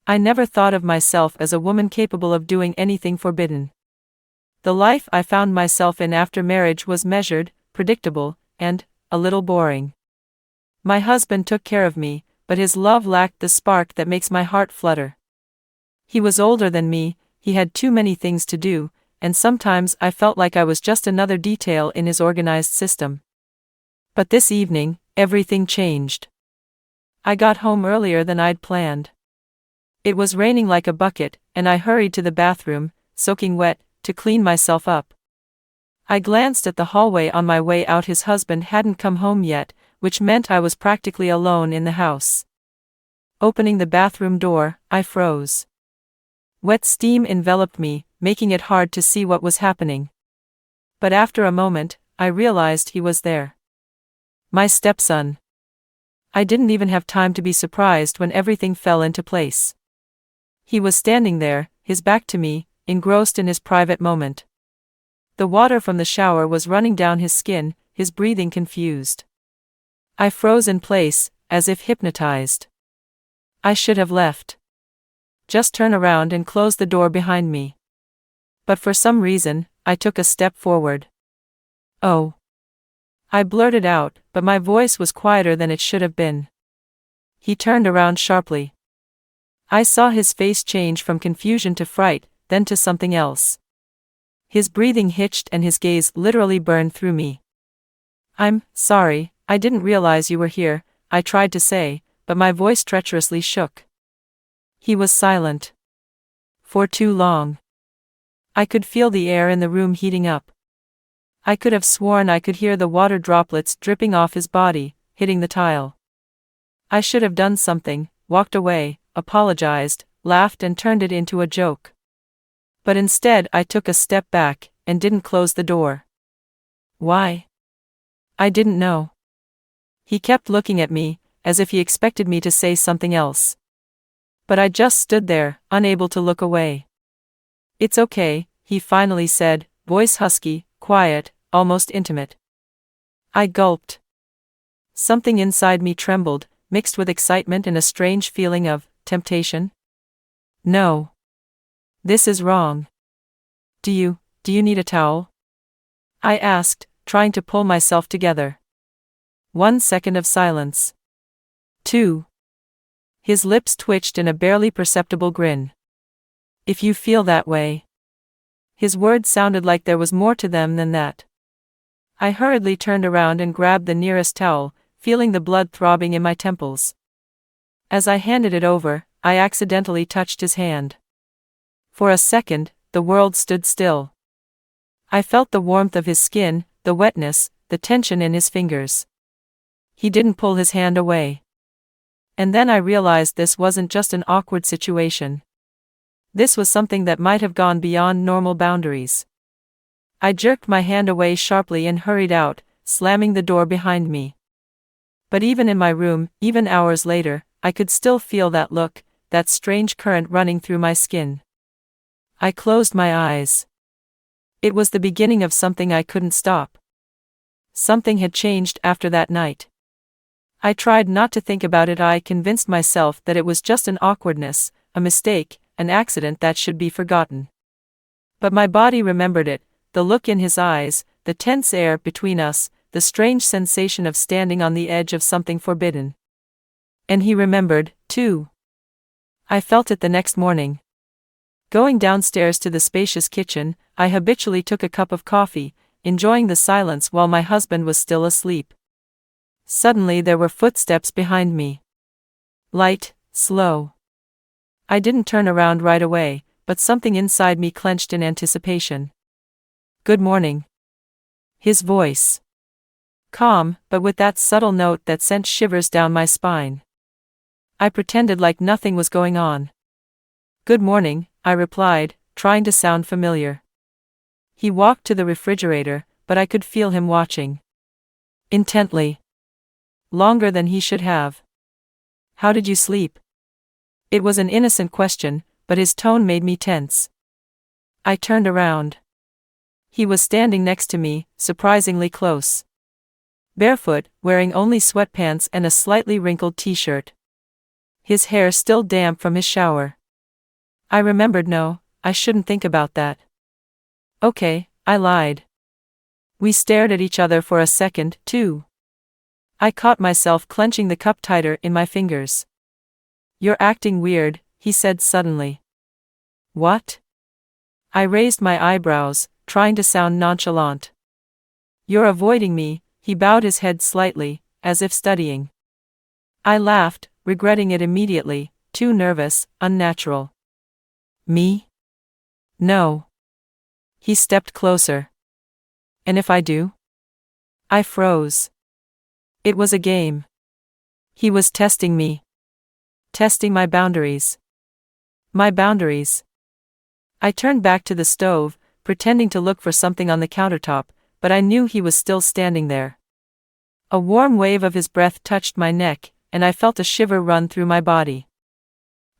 I never thought of myself as a woman capable of doing anything forbidden. The life I found myself in after marriage was measured, predictable, and a little boring. My husband took care of me, but his love lacked the spark that makes my heart flutter. He was older than me, he had too many things to do, and sometimes I felt like I was just another detail in his organized system. But this evening, everything changed. I got home earlier than I'd planned. It was raining like a bucket, and I hurried to the bathroom, soaking wet, to clean myself up. I glanced at the hallway on my way out. His husband hadn't come home yet, which meant I was practically alone in the house. Opening the bathroom door, I froze. Wet steam enveloped me, making it hard to see what was happening. But after a moment, I realized he was there. My stepson. I didn't even have time to be surprised when everything fell into place. He was standing there, his back to me, engrossed in his private moment. The water from the shower was running down his skin, his breathing confused. I froze in place, as if hypnotized. I should have left. Just turn around and close the door behind me. But for some reason, I took a step forward. "Oh." I blurted out, but my voice was quieter than it should have been. He turned around sharply. I saw his face change from confusion to fright, then to something else. His breathing hitched and his gaze literally burned through me. "I'm sorry, I didn't realize you were here," I tried to say, but my voice treacherously shook. He was silent. For too long. I could feel the air in the room heating up. I could have sworn I could hear the water droplets dripping off his body, hitting the tile. I should have done something, walked away, apologized, laughed and turned it into a joke. But instead I took a step back, and didn't close the door. Why? I didn't know. He kept looking at me, as if he expected me to say something else. But I just stood there, unable to look away. "It's okay," he finally said, voice husky, quiet, almost intimate. I gulped. Something inside me trembled, mixed with excitement and a strange feeling of temptation. "No. This is wrong. Do you need a towel?" I asked, trying to pull myself together. 1 second of silence. 2. His lips twitched in a barely perceptible grin. "If you feel that way." His words sounded like there was more to them than that. I hurriedly turned around and grabbed the nearest towel, feeling the blood throbbing in my temples. As I handed it over, I accidentally touched his hand. For a second, the world stood still. I felt the warmth of his skin, the wetness, the tension in his fingers. He didn't pull his hand away. And then I realized this wasn't just an awkward situation. This was something that might have gone beyond normal boundaries. I jerked my hand away sharply and hurried out, slamming the door behind me. But even in my room, even hours later, I could still feel that look, that strange current running through my skin. I closed my eyes. It was the beginning of something I couldn't stop. Something had changed after that night. I tried not to think about it. I convinced myself that it was just an awkwardness, a mistake, an accident that should be forgotten. But my body remembered it, the look in his eyes, the tense air between us, the strange sensation of standing on the edge of something forbidden. And he remembered, too. I felt it the next morning. Going downstairs to the spacious kitchen, I habitually took a cup of coffee, enjoying the silence while my husband was still asleep. Suddenly there were footsteps behind me. Light, slow. I didn't turn around right away, but something inside me clenched in anticipation. "Good morning." His voice. Calm, but with that subtle note that sent shivers down my spine. I pretended like nothing was going on. "Good morning," I replied, trying to sound familiar. He walked to the refrigerator, but I could feel him watching. Intently. Longer than he should have. "How did you sleep?" It was an innocent question, but his tone made me tense. I turned around. He was standing next to me, surprisingly close. Barefoot, wearing only sweatpants and a slightly wrinkled t-shirt. his hair still damp from his shower. I remembered, no, I shouldn't think about that. Okay, I lied. We stared at each other for a second, too. I caught myself clenching the cup tighter in my fingers. You're acting weird, he said suddenly. What? I raised my eyebrows, trying to sound nonchalant. You're avoiding me, he bowed his head slightly, as if studying. I laughed, regretting it immediately, too nervous, unnatural. Me? No. He stepped closer. And if I do? I froze. It was a game. He was testing me. Testing my boundaries. My boundaries. I turned back to the stove, pretending to look for something on the countertop, but I knew he was still standing there. A warm wave of his breath touched my neck, and I felt a shiver run through my body.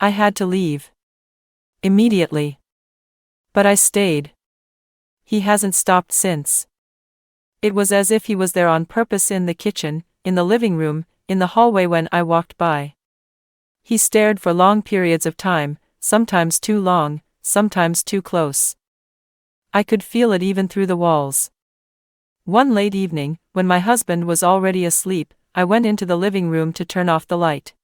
I had to leave. Immediately. But I stayed. He hasn't stopped since. It was as if he was there on purpose, in the kitchen, in the living room, in the hallway when I walked by. He stared for long periods of time, sometimes too long, sometimes too close. I could feel it even through the walls. One late evening, when my husband was already asleep, I went into the living room to turn off the light.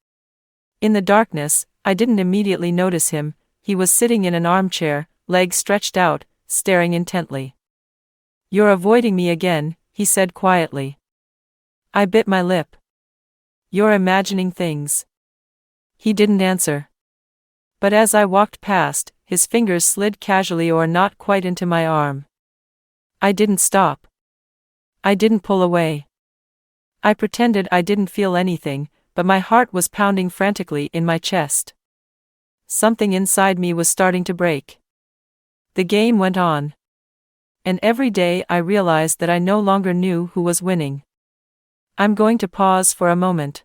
In the darkness, I didn't immediately notice him. He was sitting in an armchair, legs stretched out, staring intently. You're avoiding me again, he said quietly. I bit my lip. You're imagining things. He didn't answer. But as I walked past, his fingers slid casually or not quite into my arm. I didn't stop. I didn't pull away. I pretended I didn't feel anything, but my heart was pounding frantically in my chest. Something inside me was starting to break. The game went on. And every day I realized that I no longer knew who was winning. I'm going to pause for a moment.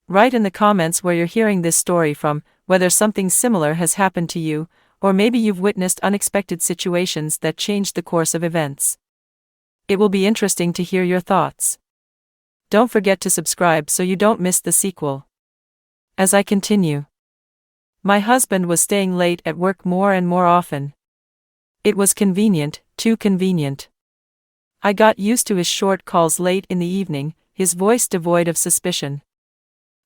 Write in the comments where you're hearing this story from, whether something similar has happened to you, or maybe you've witnessed unexpected situations that changed the course of events. It will be interesting to hear your thoughts. Don't forget to subscribe so you don't miss the sequel. As I continue. My husband was staying late at work more and more often. It was convenient, too convenient. I got used to his short calls late in the evening, his voice devoid of suspicion.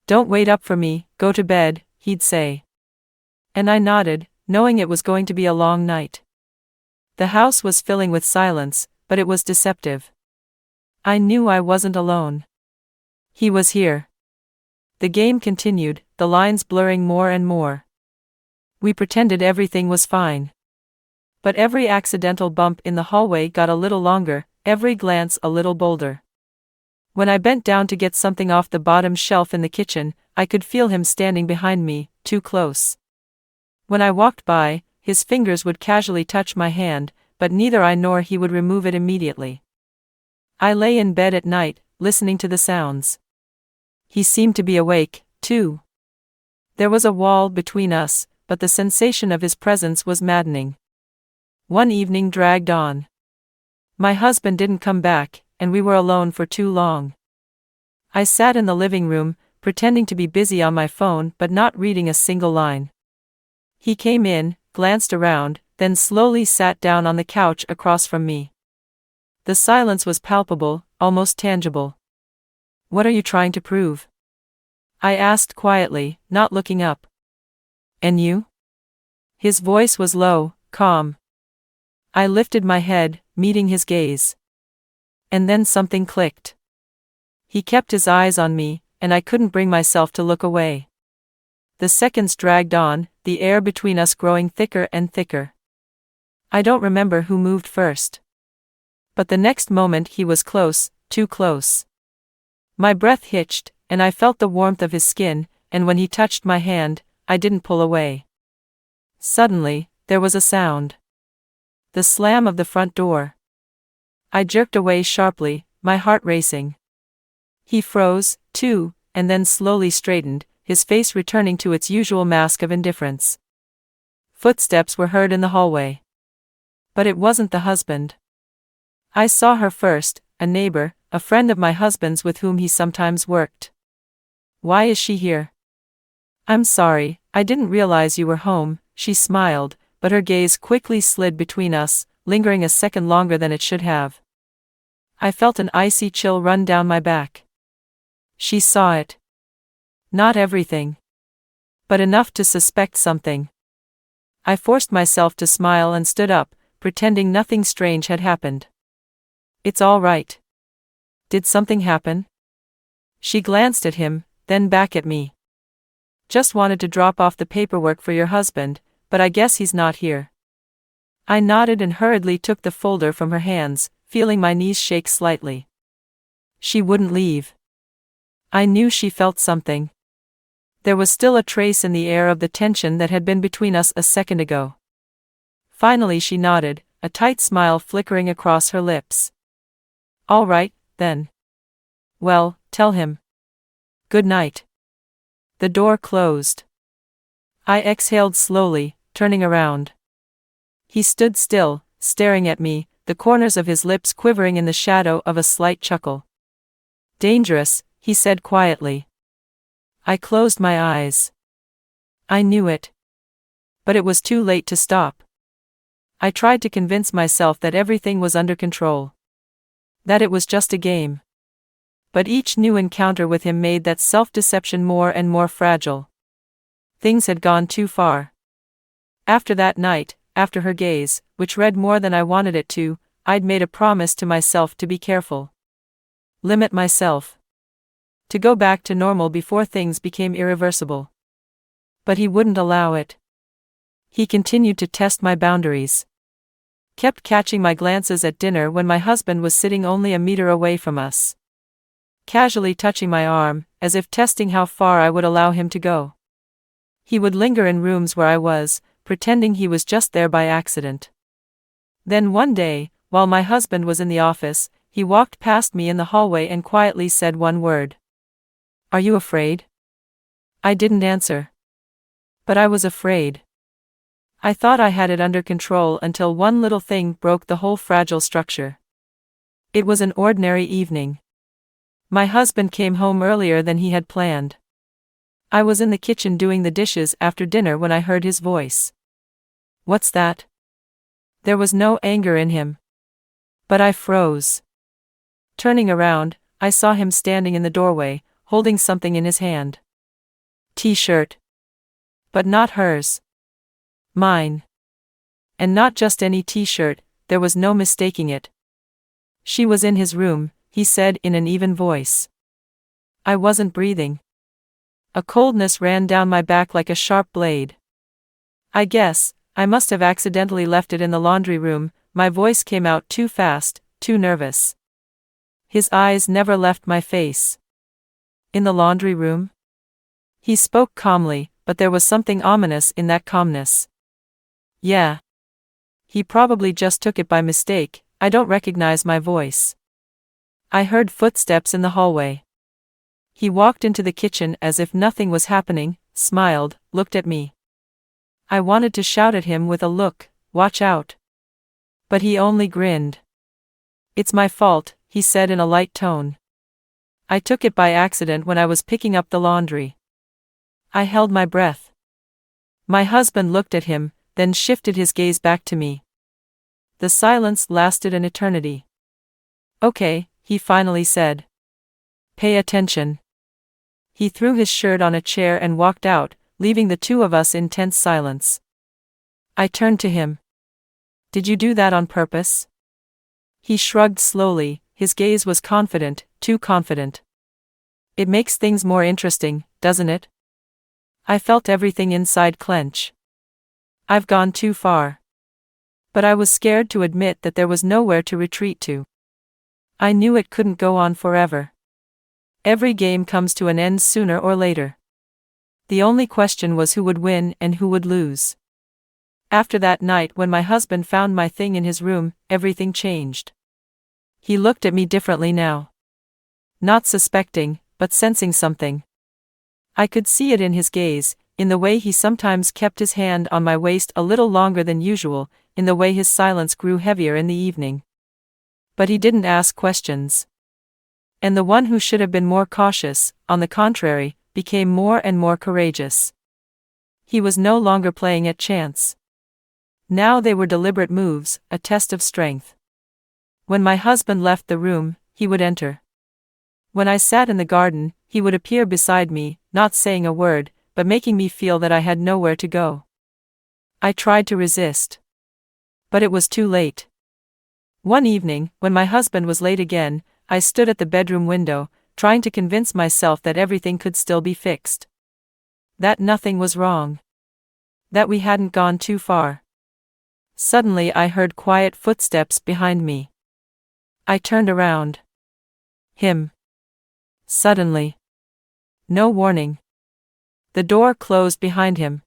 Don't wait up for me, go to bed, he'd say. And I nodded, knowing it was going to be a long night. The house was filling with silence, but it was deceptive. I knew I wasn't alone. He was here. The game continued, the lines blurring more and more. We pretended everything was fine. But every accidental bump in the hallway got a little longer, every glance a little bolder. When I bent down to get something off the bottom shelf in the kitchen, I could feel him standing behind me, too close. When I walked by, his fingers would casually touch my hand, but neither I nor he would remove it immediately. I lay in bed at night, listening to the sounds. He seemed to be awake, too. There was a wall between us, but the sensation of his presence was maddening. One evening dragged on. My husband didn't come back, and we were alone for too long. I sat in the living room, pretending to be busy on my phone but not reading a single line. He came in, glanced around, then slowly sat down on the couch across from me. The silence was palpable, almost tangible. What are you trying to prove? I asked quietly, not looking up. And you? His voice was low, calm. I lifted my head, meeting his gaze. And then something clicked. He kept his eyes on me, and I couldn't bring myself to look away. The seconds dragged on, the air between us growing thicker and thicker. I don't remember who moved first. But the next moment he was close, too close. My breath hitched, and I felt the warmth of his skin, and when he touched my hand, I didn't pull away. Suddenly, there was a sound. The slam of the front door. I jerked away sharply, my heart racing. He froze, too, and then slowly straightened, his face returning to its usual mask of indifference. Footsteps were heard in the hallway. But it wasn't the husband. I saw her first, a neighbor, a friend of my husband's with whom he sometimes worked. Why is she here? I'm sorry, I didn't realize you were home, she smiled, but her gaze quickly slid between us, lingering a second longer than it should have. I felt an icy chill run down my back. She saw it. Not everything. But enough to suspect something. I forced myself to smile and stood up, pretending nothing strange had happened. It's all right. Did something happen? She glanced at him, then back at me. Just wanted to drop off the paperwork for your husband, but I guess he's not here. I nodded and hurriedly took the folder from her hands, feeling my knees shake slightly. She wouldn't leave. I knew she felt something. There was still a trace in the air of the tension that had been between us a second ago. Finally she nodded, a tight smile flickering across her lips. All right, then. Well, tell him. Good night. The door closed. I exhaled slowly, turning around. He stood still, staring at me, the corners of his lips quivering in the shadow of a slight chuckle. Dangerous, he said quietly. I closed my eyes. I knew it. But it was too late to stop. I tried to convince myself that everything was under control. That it was just a game. But each new encounter with him made that self-deception more and more fragile. Things had gone too far. After that night, after her gaze, which read more than I wanted it to, I'd made a promise to myself to be careful. Limit myself. To go back to normal before things became irreversible. But he wouldn't allow it. He continued to test my boundaries. Kept catching my glances at dinner when my husband was sitting only a meter away from us. Casually touching my arm, as if testing how far I would allow him to go. He would linger in rooms where I was, pretending he was just there by accident. Then one day, while my husband was in the office, he walked past me in the hallway and quietly said one word. Are you afraid? I didn't answer. But I was afraid. I thought I had it under control until one little thing broke the whole fragile structure. It was an ordinary evening. My husband came home earlier than he had planned. I was in the kitchen doing the dishes after dinner when I heard his voice. What's that? There was no anger in him. But I froze. Turning around, I saw him standing in the doorway, holding something in his hand. T-shirt. But not hers. Mine. And not just any t-shirt, there was no mistaking it. She was in his room, he said in an even voice. I wasn't breathing. A coldness ran down my back like a sharp blade. I guess, I must have accidentally left it in the laundry room, my voice came out too fast, too nervous. His eyes never left my face. In the laundry room? He spoke calmly, but there was something ominous in that calmness. Yeah. He probably just took it by mistake, I don't recognize my voice. I heard footsteps in the hallway. He walked into the kitchen as if nothing was happening, smiled, looked at me. I wanted to shout at him with a look, watch out. But he only grinned. It's my fault, he said in a light tone. I took it by accident when I was picking up the laundry. I held my breath. My husband looked at him, then shifted his gaze back to me. The silence lasted an eternity. Okay, he finally said. Pay attention. He threw his shirt on a chair and walked out, leaving the two of us in tense silence. I turned to him. Did you do that on purpose? He shrugged slowly, his gaze was confident, too confident. It makes things more interesting, doesn't it? I felt everything inside clench. I've gone too far. But I was scared to admit that there was nowhere to retreat to. I knew it couldn't go on forever. Every game comes to an end sooner or later. The only question was who would win and who would lose. After that night when my husband found my thing in his room, everything changed. He looked at me differently now. Not suspecting, but sensing something. I could see it in his gaze, in the way he sometimes kept his hand on my waist a little longer than usual, in the way his silence grew heavier in the evening. But he didn't ask questions. And the one who should have been more cautious, on the contrary, became more and more courageous. He was no longer playing at chance. Now they were deliberate moves, a test of strength. When my husband left the room, he would enter. When I sat in the garden, he would appear beside me, not saying a word, but making me feel that I had nowhere to go. I tried to resist. But it was too late. One evening, when my husband was late again, I stood at the bedroom window, trying to convince myself that everything could still be fixed. That nothing was wrong. That we hadn't gone too far. Suddenly I heard quiet footsteps behind me. I turned around. Him. Suddenly. No warning. The door closed behind him.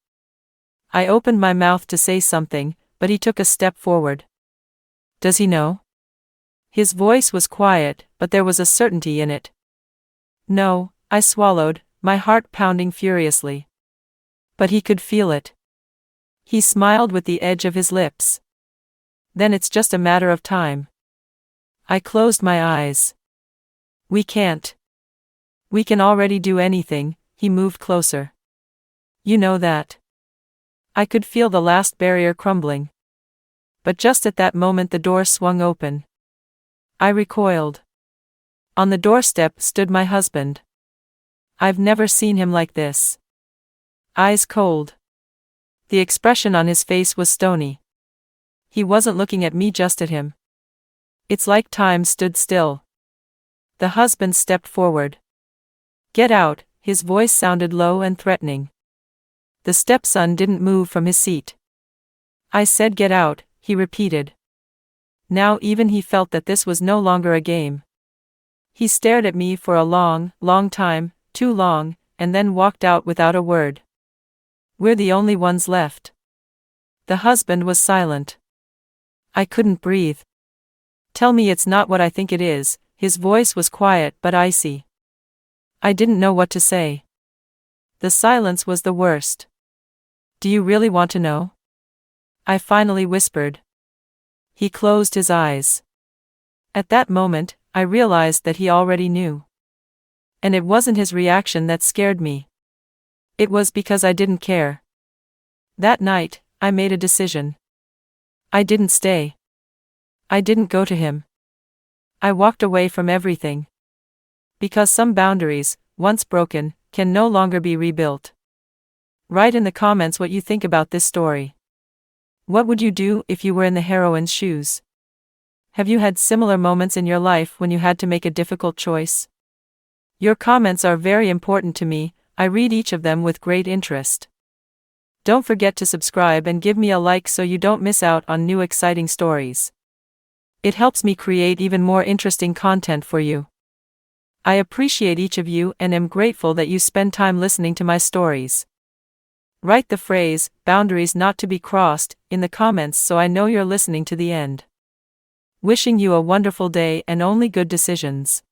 I opened my mouth to say something, but he took a step forward. Does he know? His voice was quiet, but there was a certainty in it. No, I swallowed, my heart pounding furiously. But he could feel it. He smiled with the edge of his lips. Then it's just a matter of time. I closed my eyes. We can't. We can already do anything. He moved closer. You know that. I could feel the last barrier crumbling. But just at that moment the door swung open. I recoiled. On the doorstep stood my husband. I've never seen him like this. Eyes cold. The expression on his face was stony. He wasn't looking at me, just at him. It's like time stood still. The husband stepped forward. Get out, his voice sounded low and threatening. The stepson didn't move from his seat. I said get out, he repeated. Now even he felt that this was no longer a game. He stared at me for a long, long time, too long, and then walked out without a word. We're the only ones left. The husband was silent. I couldn't breathe. Tell me it's not what I think it is. His voice was quiet but icy. I didn't know what to say. The silence was the worst. Do you really want to know? I finally whispered. He closed his eyes. At that moment, I realized that he already knew. And it wasn't his reaction that scared me. It was because I didn't care. That night, I made a decision. I didn't stay. I didn't go to him. I walked away from everything. Because some boundaries, once broken, can no longer be rebuilt. Write in the comments what you think about this story. What would you do if you were in the heroine's shoes? Have you had similar moments in your life when you had to make a difficult choice? Your comments are very important to me. I read each of them with great interest. Don't forget to subscribe and give me a like so you don't miss out on new exciting stories. It helps me create even more interesting content for you. I appreciate each of you and am grateful that you spend time listening to my stories. Write the phrase, boundaries not to be crossed, in the comments so I know you're listening to the end. Wishing you a wonderful day and only good decisions.